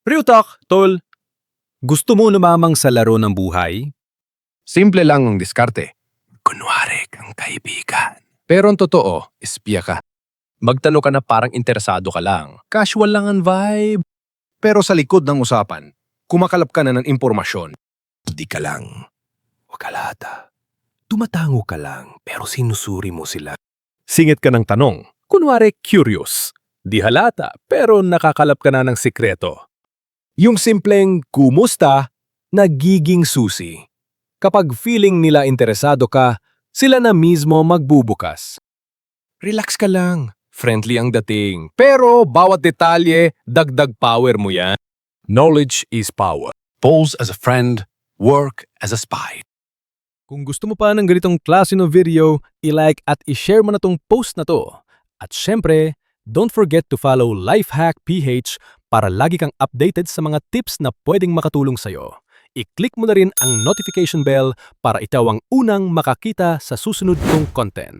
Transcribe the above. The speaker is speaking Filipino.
Real talk, tol. Gusto mo lumamang sa laro ng buhay? Simple lang ang diskarte. Kunwari kang kaibigan. Pero ang totoo, espiya ka. Magtanong ka na parang interesado ka lang. Casual lang ang vibe. Pero sa likod ng usapan, kumakalap ka na ng impormasyon. Di ka lang. Wakalata. Tumatango ka lang, pero sinusuri mo sila. Singit ka ng tanong. Kunwari curious. Di halata, pero nakakalap ka na ng sikreto. Yung simpleng kumusta, nagiging susi. Kapag feeling nila interesado ka, sila na mismo magbubukas. Relax ka lang. Friendly ang dating. Pero bawat detalye, dagdag power mo yan. Knowledge is power. Pose as a friend, work as a spy. Kung gusto mo pa ng ganitong klase ng video, i-like at i-share mo na tong post na to. At syempre, don't forget to follow Lifehack PH para lagi kang updated sa mga tips na pwedeng makatulong sa'yo. I-click mo na rin ang notification bell para ikaw ang unang makakita sa susunod kong content.